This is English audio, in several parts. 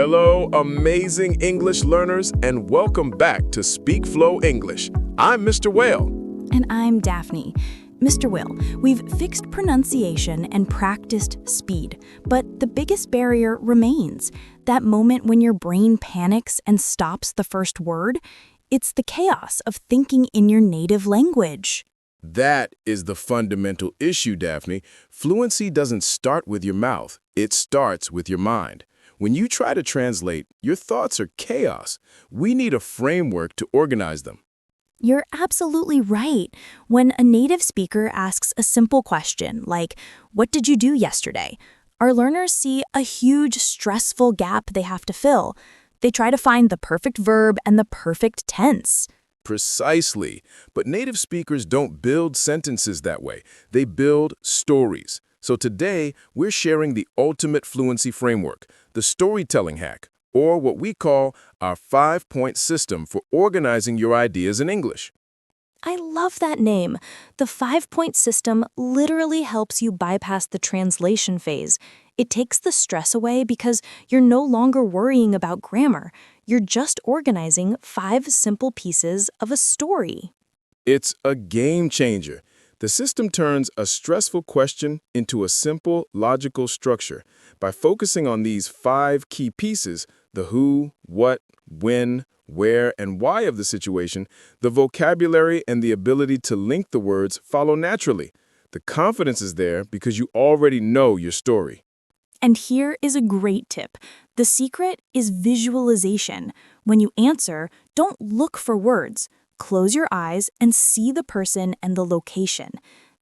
Hello, amazing English learners, and welcome back to SpeakFlow English. I'm Mr. Whale. And I'm Dafne. Mr. Will, we've fixed pronunciation and practiced speed, but the biggest barrier remains. That moment when your brain panics and stops the first word, it's the chaos of thinking in your native language. That is the fundamental issue, Daphne. Fluency doesn't start with your mouth. It starts with your mind. When you try to translate, your thoughts are chaos. We need a framework to organize them. You're absolutely right. When a native speaker asks a simple question like, "What did you do yesterday?" our learners see a huge, stressful gap they have to fill. They try to find the perfect verb and the perfect tense. Precisely. But native speakers don't build sentences that way. They build stories. So today, we're sharing the ultimate fluency framework, the storytelling hack, or what we call our 5-point system for organizing your ideas in English. I love that name. The 5-point system literally helps you bypass the translation phase. It takes the stress away because you're no longer worrying about grammar. You're just organizing 5 simple pieces of a story. It's a game changer. The system turns a stressful question into a simple, logical structure. By focusing on these 5 key pieces, the who, what, when, where, and why of the situation, the vocabulary and the ability to link the words follow naturally. The confidence is there because you already know your story. And here is a great tip. The secret is visualization. When you answer, don't look for words. Close your eyes and see the person and the location.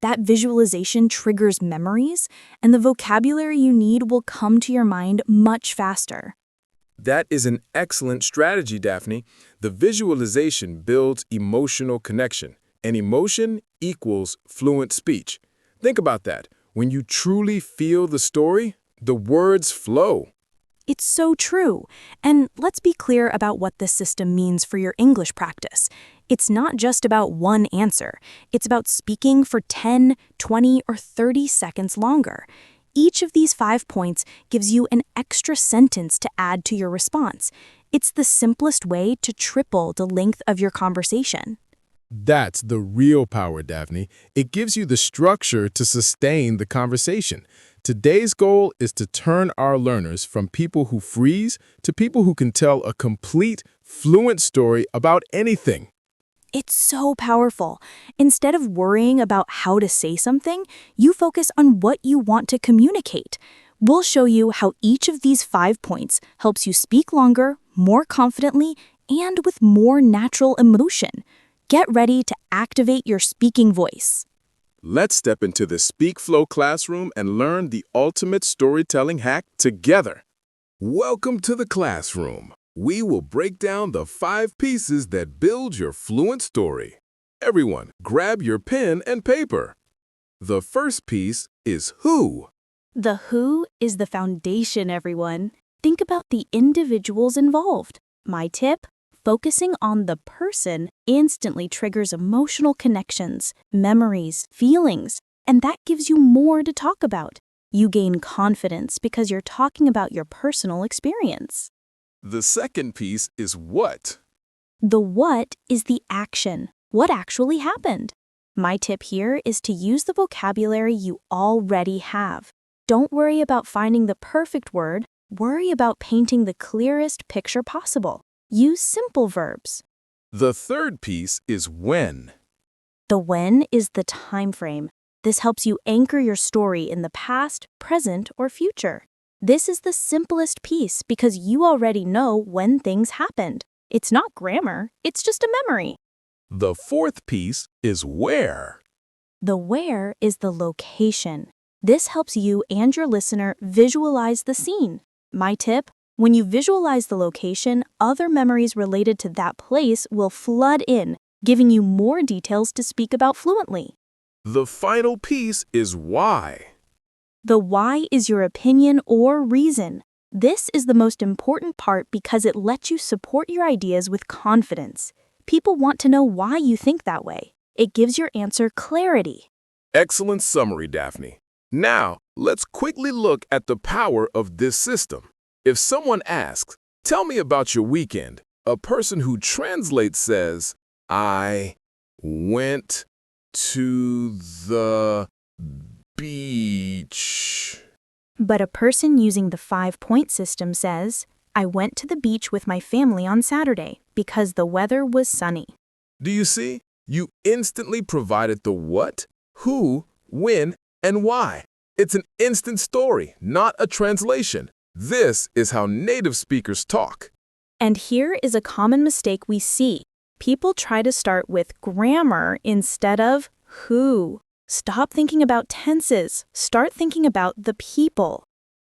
That visualization triggers memories, and the vocabulary you need will come to your mind much faster. That is an excellent strategy, Daphne. The visualization builds emotional connection, and emotion equals fluent speech. Think about that. When you truly feel the story, the words flow. It's so true. And let's be clear about what this system means for your English practice. It's not just about one answer. It's about speaking for 10, 20, or 30 seconds longer. Each of these 5 points gives you an extra sentence to add to your response. It's the simplest way to triple the length of your conversation. That's the real power, Daphne. It gives you the structure to sustain the conversation. Today's goal is to turn our learners from people who freeze to people who can tell a complete, fluent story about anything. It's so powerful. Instead of worrying about how to say something, you focus on what you want to communicate. We'll show you how each of these 5 points helps you speak longer, more confidently, and with more natural emotion. Get ready to activate your speaking voice. Let's step into the SpeakFlow classroom and learn the ultimate storytelling hack together. Welcome to the classroom. We will break down the 5 pieces that build your fluent story. Everyone, grab your pen and paper. The first piece is who. The who is the foundation, everyone. Think about the individuals involved. My tip: focusing on the person instantly triggers emotional connections, memories, feelings, and that gives you more to talk about. You gain confidence because you're talking about your personal experience. The second piece is what. The what is the action. What actually happened? My tip here is to use the vocabulary you already have. Don't worry about finding the perfect word. Worry about painting the clearest picture possible. Use simple verbs. The third piece is when. The when is the time frame. This helps you anchor your story in the past, present, or future. This is the simplest piece because you already know when things happened. It's not grammar, it's just a memory. The fourth piece is where. The where is the location. This helps you and your listener visualize the scene. My tip: when you visualize the location, other memories related to that place will flood in, giving you more details to speak about fluently. The final piece is why. The why is your opinion or reason. This is the most important part because it lets you support your ideas with confidence. People want to know why you think that way. It gives your answer clarity. Excellent summary, Daphne. Now, let's quickly look at the power of this system. If someone asks, "Tell me about your weekend," a person who translates says, "I went to the beach." But a person using the 5-point system says, I went to the beach with my family on Saturday because the weather was sunny. Do you see? You instantly provided the what, who, when, and why. It's an instant story, not a translation. This is how native speakers talk. And here is a common mistake we see. People try to start with grammar instead of who. Stop thinking about tenses. Start thinking about the people.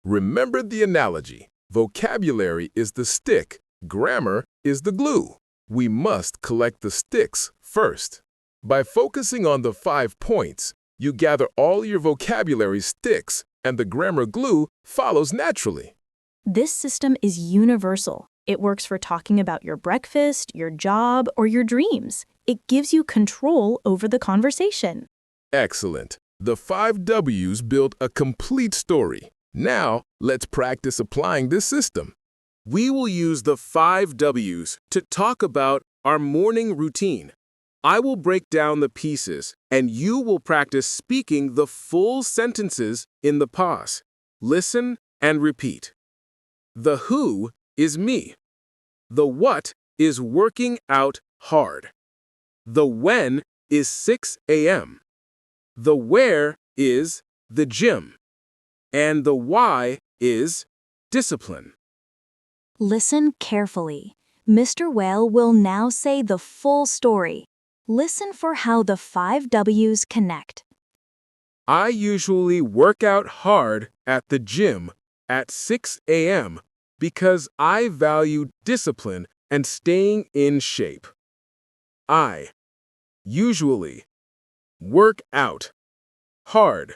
Remember the analogy. Vocabulary is the stick, grammar is the glue. We must collect the sticks first. By focusing on the 5 points, you gather all your vocabulary sticks, and the grammar glue follows naturally. This system is universal. It works for talking about your breakfast, your job, or your dreams. It gives you control over the conversation. Excellent. The 5 W's build a complete story. Now, let's practice applying this system. We will use the 5 W's to talk about our morning routine. I will break down the pieces, and you will practice speaking the full sentences in the pause. Listen and repeat. The who is me. The what is working out hard. The when is 6 a.m. The where is the gym. And the why is discipline. Listen carefully. Mr. Whale will now say the full story. Listen for how the 5 W's connect. I usually work out hard at the gym at 6 a.m. because I value discipline and staying in shape. I usually work out hard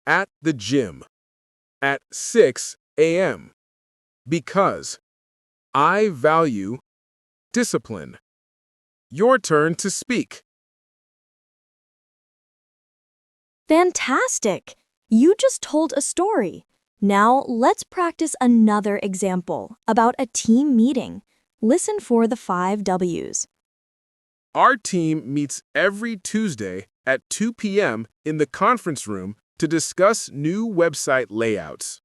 at the gym at 6 a.m. because I value discipline. Your turn to speak. Fantastic! You just told a story. Now let's practice another example about a team meeting. Listen for the 5 W's. Our team meets every Tuesday at 2 p.m. in the conference room to discuss new website layouts.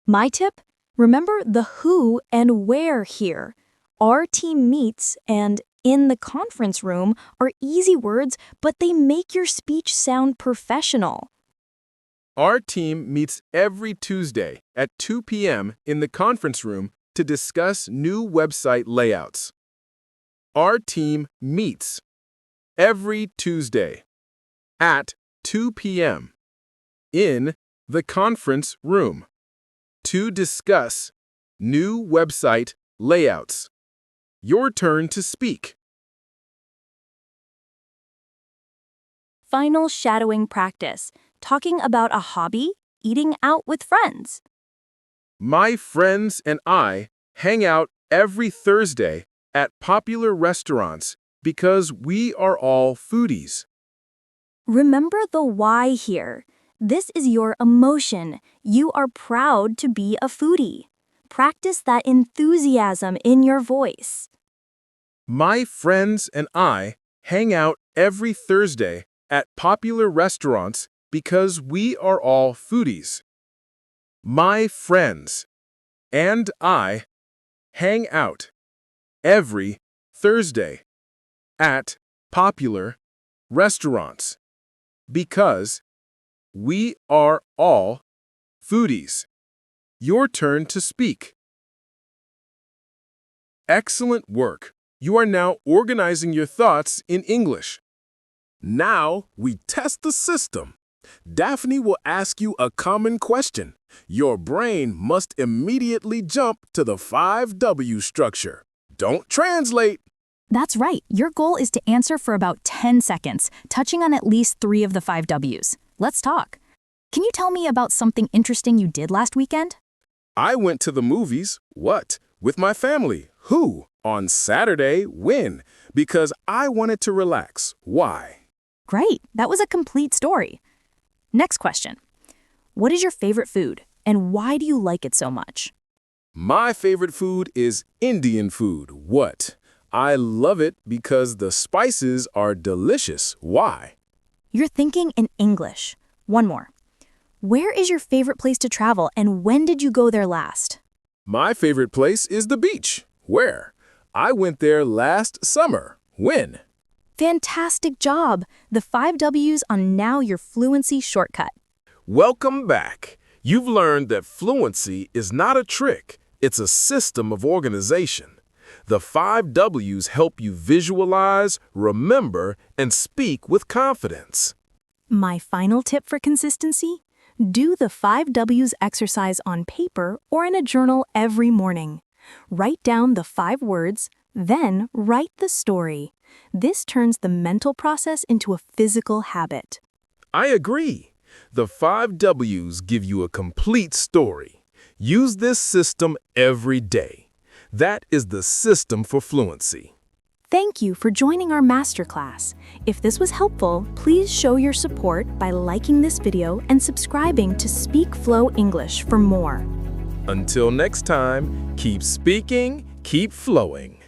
My tip? Remember the who and where here. Our team meets and in the conference room are easy words, but they make your speech sound professional. Our team meets every Tuesday at 2 p.m. in the conference room to discuss new website layouts. Our team meets every Tuesday at 2 p.m. in the conference room to discuss new website layouts. Your turn to speak. Final shadowing practice. Talking about a hobby, eating out with friends. My friends and I hang out every Thursday at popular restaurants because we are all foodies. Remember the why here. This is your emotion. You are proud to be a foodie. Practice that enthusiasm in your voice. My friends and I hang out every Thursday at popular restaurants because we are all foodies. My friends and I hang out every Thursday at popular restaurants because we are all foodies. Your turn to speak. Excellent work. You are now organizing your thoughts in English. Now we test the system. Daphne will ask you a common question. Your brain must immediately jump to the 5 W structure. Don't translate. That's right. Your goal is to answer for about 10 seconds, touching on at least 3 of the 5 W's. Let's talk. Can you tell me about something interesting you did last weekend? I went to the movies. What? With my family. Who? On Saturday. When? Because I wanted to relax. Why? Great. That was a complete story. Next question. What is your favorite food, and why do you like it so much? My favorite food is Indian food. What? I love it because the spices are delicious. Why? You're thinking in English. One more. Where is your favorite place to travel and when did you go there last? My favorite place is the beach. Where? I went there last summer. When? Fantastic job! The 5 W's on Now Your Fluency shortcut. Welcome back. You've learned that fluency is not a trick. It's a system of organization. The 5 W's help you visualize, remember, and speak with confidence. My final tip for consistency? Do the 5 W's exercise on paper or in a journal every morning. Write down the 5 words, then write the story. This turns the mental process into a physical habit. I agree. The 5 W's give you a complete story. Use this system every day. That is the system for fluency. Thank you for joining our masterclass. If this was helpful, please show your support by liking this video and subscribing to SpeakFlow English for more. Until next time, keep speaking, keep flowing.